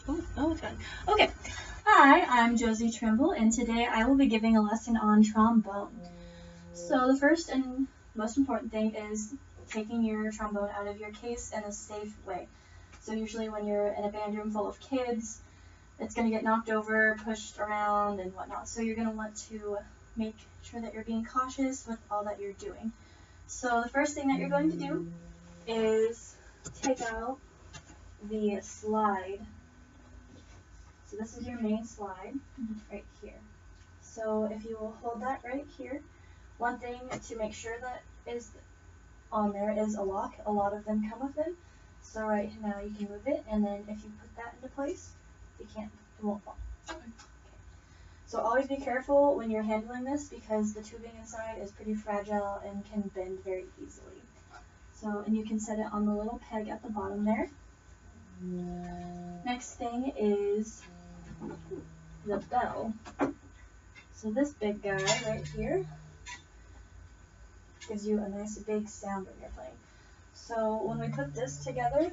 Oh, it's fun. Okay. Hi, I'm Josie Trimble, and today I will be giving a lesson on trombone. So the first and most important thing is taking your trombone out of your case in a safe way. So usually when you're in a band room full of kids, it's going to get knocked over, pushed around, and whatnot. So you're going to want to make sure that you're being cautious with all that you're doing. So the first thing that you're going to do is take out the slide. So this is your main slide right here. So if you will hold that right here, one thing to make sure that is on there is a lock. A lot of them come with them. So right now you can move it, and then if you put that into place, it won't fall. Okay. So always be careful when you're handling this because the tubing inside is pretty fragile and can bend very easily. So, and you can set it on the little peg at the bottom there. Next thing is the bell. So this big guy right here gives you a nice big sound when you're playing. So when we put this together,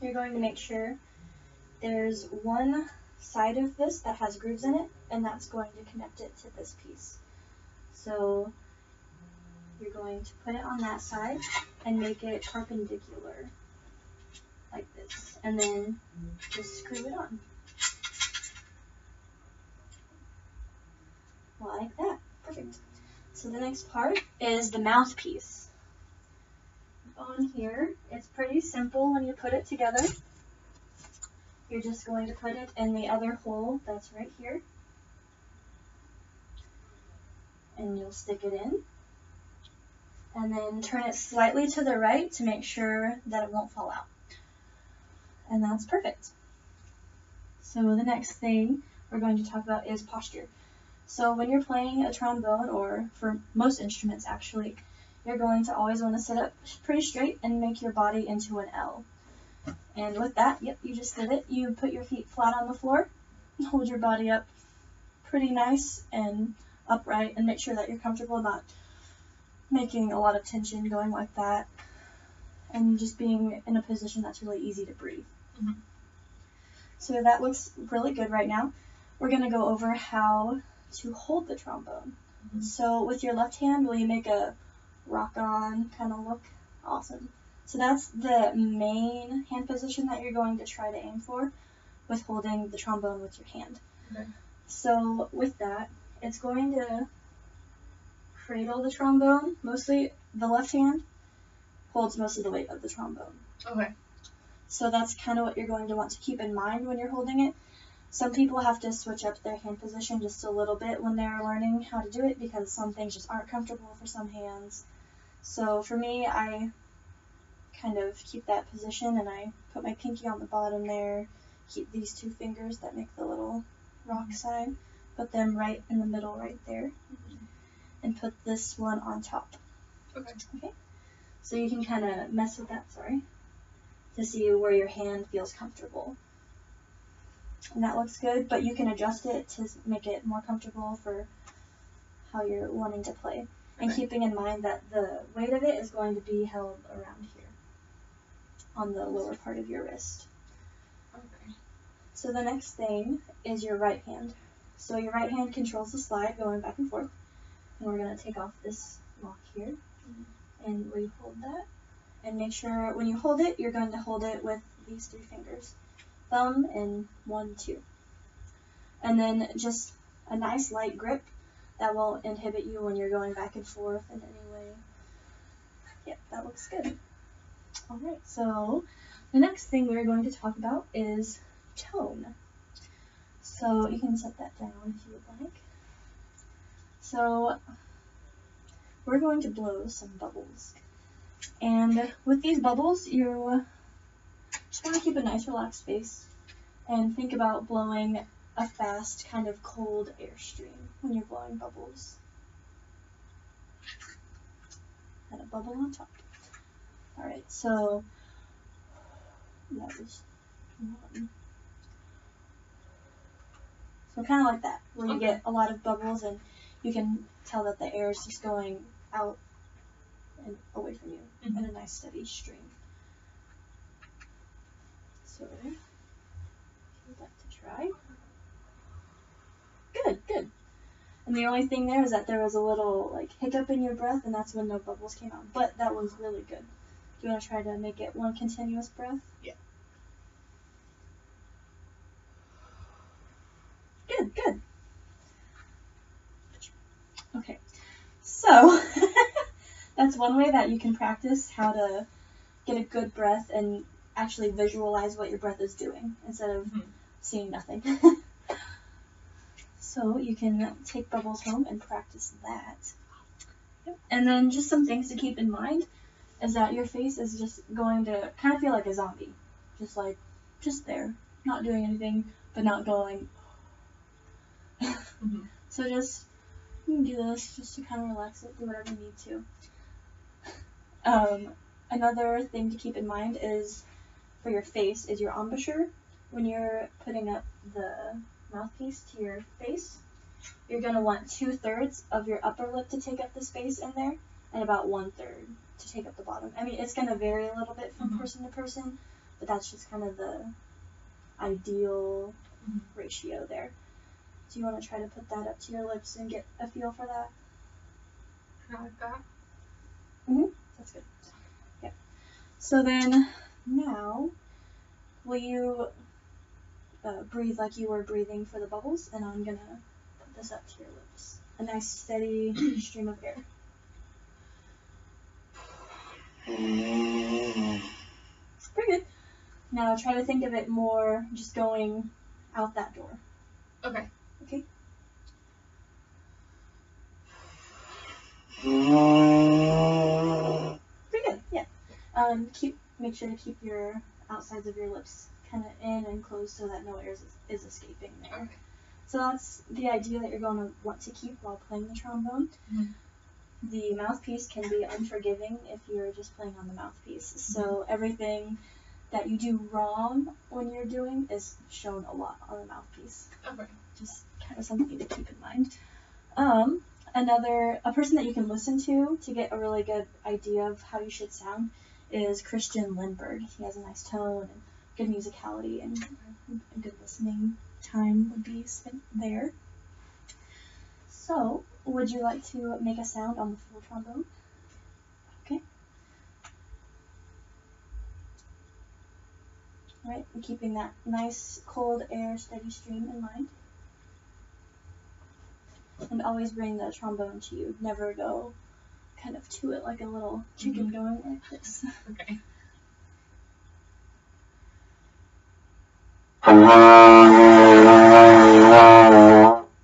you're going to make sure there's one side of this that has grooves in it, and that's going to connect it to this piece. So you're going to put it on that side and make it perpendicular like this, and then just screw it on. Like that. Perfect. So the next part is the mouthpiece. On here, it's pretty simple when you put it together. You're just going to put it in the other hole that's right here. And you'll stick it in. And then turn it slightly to the right to make sure that it won't fall out. And that's perfect. So the next thing we're going to talk about is posture. So when you're playing a trombone, or for most instruments actually, you're going to always want to sit up pretty straight and make your body into an L. And with that, yep, you just did it. You put your feet flat on the floor, hold your body up pretty nice and upright, and make sure that you're comfortable, not making a lot of tension going like that, and just being in a position that's really easy to breathe. So that looks really good right now. We're going to go over how to hold the trombone. So with your left hand, will you make a rock-on kind of look? Awesome. So that's the main hand position that you're going to try to aim for with holding the trombone with your hand. Okay. So with that, it's going to cradle the trombone. Mostly the left hand holds most of the weight of the trombone. Okay. So that's kind of what you're going to want to keep in mind when you're holding it. Some people have to switch up their hand position just a little bit when they're learning how to do it because some things just aren't comfortable for some hands. So for me, I kind of keep that position and I put my pinky on the bottom there, keep these two fingers that make the little rock sign, put them right in the middle right there, and put this one on top. Okay. Okay. So you can kind of mess with that, to see where your hand feels comfortable. And that looks good, but you can adjust it to make it more comfortable for how you're wanting to play. And keeping in mind that the weight of it is going to be held around here on the lower part of your wrist. Okay. So the next thing is your right hand. So your right hand controls the slide going back and forth. And we're going to take off this lock here and re-hold that. And make sure when you hold it, you're going to hold it with these three fingers. Thumb and 1, 2. And then just a nice light grip that won't inhibit you when you're going back and forth in any way. Yep, that looks good. Alright, so the next thing we're going to talk about is tone. So you can set that down if you would like. So we're going to blow some bubbles. And with these bubbles, you just want to keep a nice relaxed face and think about blowing a fast, kind of cold airstream when you're blowing bubbles. And a bubble on top. Alright, so that was one. So kind of like that, where you get a lot of bubbles and you can tell that the air is just going out and away from you in a nice steady stream. So would like to try. Good, good. And the only thing there is that there was a little like hiccup in your breath, and that's when no bubbles came out. But that was really good. Do you want to try to make it one continuous breath? Yeah. Good, good. Okay, so that's one way that you can practice how to get a good breath and actually visualize what your breath is doing instead of seeing nothing. So you can take bubbles home and practice that. Yep. And then just some things to keep in mind is that your face is just going to kind of feel like a zombie. Just there, not doing anything, but not going. So just, you can do this just to kind of relax it, do whatever you need to. Another thing to keep in mind is for your face is your embouchure. When you're putting up the mouthpiece to your face, you're going to want 2/3 of your upper lip to take up the space in there and about 1/3 to take up the bottom. I mean, it's going to vary a little bit from person to person, but that's just kind of the ideal ratio there. Do you want to try to put that up to your lips and get a feel for that? Kind of like that? That's good. Yeah. So then, now, will you breathe like you were breathing for the bubbles? And I'm going to put this up to your lips. A nice steady stream of air. It's pretty good. Now try to think of it more just going out that door. Okay. Okay? Pretty good, yeah. Make sure to keep your outsides of your lips kind of in and closed so that no air is escaping there. Okay. So that's the idea that you're going to want to keep while playing the trombone. The mouthpiece can be unforgiving if you're just playing on the mouthpiece. So everything that you do wrong when you're doing is shown a lot on the mouthpiece. Okay. Just kind of something to keep in mind. A person that you can listen to get a really good idea of how you should sound is Christian Lindbergh. He has a nice tone and good musicality, and a good listening time would be spent there. So, would you like to make a sound on the full trombone? Okay. Alright, and keeping that nice cold air steady stream in mind. And always bring the trombone to you. Never go kind of to it like a little chicken going like this. Okay.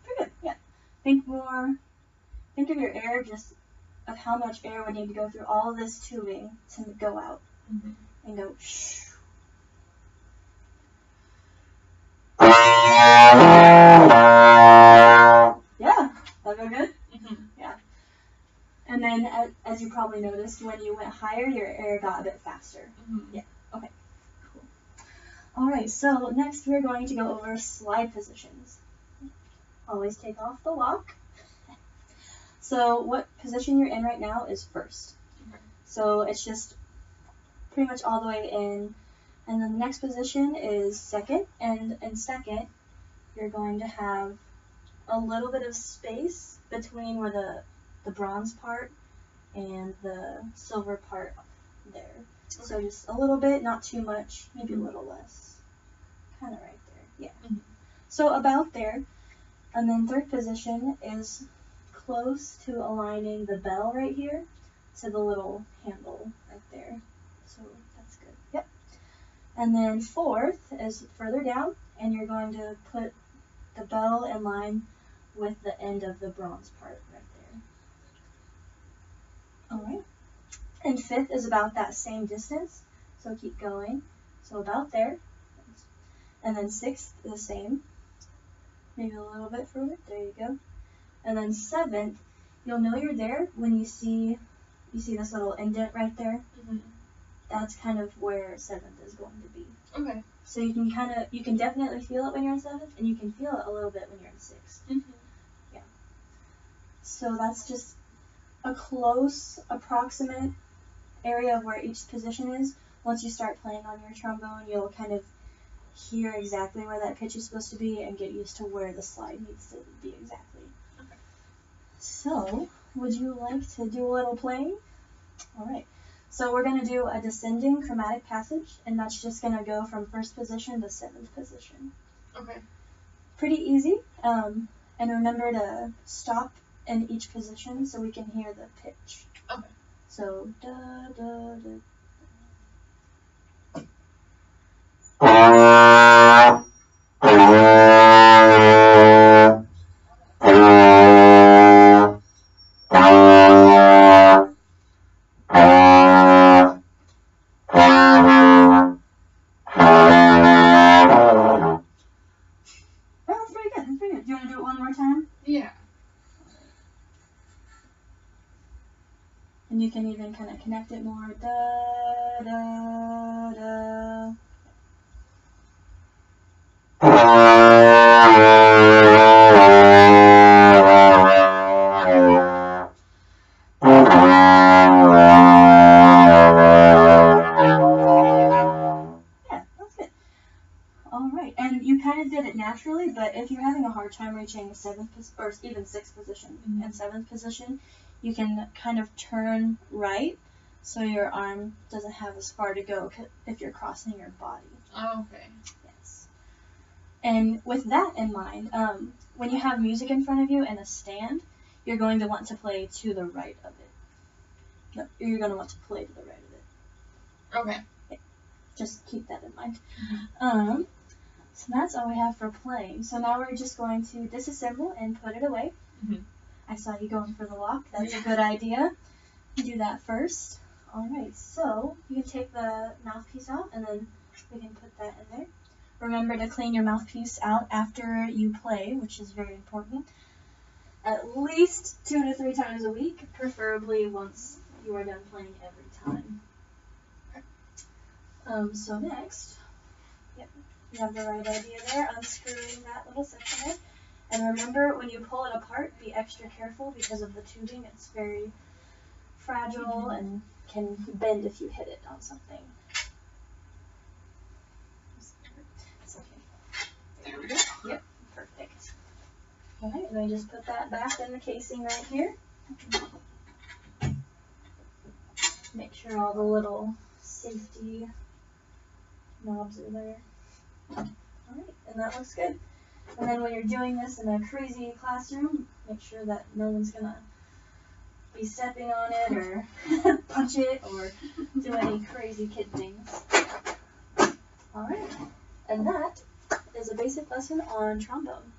Pretty good, yeah. Think of your air, just of how much air would need to go through all of this tubing to go out. And go shh. Yeah, that go good? Yeah. And then, as you probably noticed, when you went higher, your air got a bit faster. Yeah, okay, cool. Alright, so next we're going to go over slide positions. Always take off the lock. So what position you're in right now is first. So it's just pretty much all the way in. And then the next position is second. And in second, you're going to have a little bit of space between where the bronze part and the silver part there. So just a little bit, not too much, maybe a little less. Kind of right there, yeah. So about there. And then third position is close to aligning the bell right here to the little handle right there. So that's good. Yep. And then fourth is further down, and you're going to put the bell in line with the end of the bronze part right there. Alright. And fifth is about that same distance, so keep going. So about there. And then sixth, the same. Maybe a little bit further. There you go. And then seventh, you'll know you're there when you see this little indent right there. That's kind of where seventh is going to be. Okay. So you can definitely feel it when you're in seventh, and you can feel it a little bit when you're in sixth. Yeah. So that's just a close, approximate area of where each position is. Once you start playing on your trombone, you'll kind of hear exactly where that pitch is supposed to be and get used to where the slide needs to be exactly. Okay. So, would you like to do a little playing? All right. So we're going to do a descending chromatic passage, and that's just going to go from first position to seventh position. Okay. Pretty easy. And remember to stop in each position so we can hear the pitch. Okay. So, da, da, da. Oh, that's pretty good. That's pretty good. Do you want to do it one more time? Yeah. And you can even kind of connect it more. Da, da, da. Yeah, that's good. All right, and you kind of did it naturally, but if you're having a hard time reaching seventh or even sixth position and seventh position, you can kind of turn right so your arm doesn't have as far to go if you're crossing your body. Oh, okay. Yes. And with that in mind, when you have music in front of you and a stand, you're going to want to play to the right of it. No, you're going to want to play to the right of it. Okay. Just keep that in mind. Mm-hmm. So that's all we have for playing. So now we're just going to disassemble and put it away. Mm-hmm. I saw you going for the lock. That's a good idea. Do that first. All right, so you can take the mouthpiece out and then we can put that in there. Remember to clean your mouthpiece out after you play, which is very important. At least 2 to 3 times a week, preferably once you are done playing every time. So next, yep, you have the right idea there, unscrewing that little section there. And remember, when you pull it apart, be extra careful because of the tubing. It's very fragile and can bend if you hit it on something. It's okay. There we go. Yep, perfect. Alright, and then just put that back in the casing right here. Make sure all the little safety knobs are there. Alright, and that looks good. And then when you're doing this in a crazy classroom, make sure that no one's gonna be stepping on it or punch it or do any crazy kid things. Alright, and that is a basic lesson on trombone.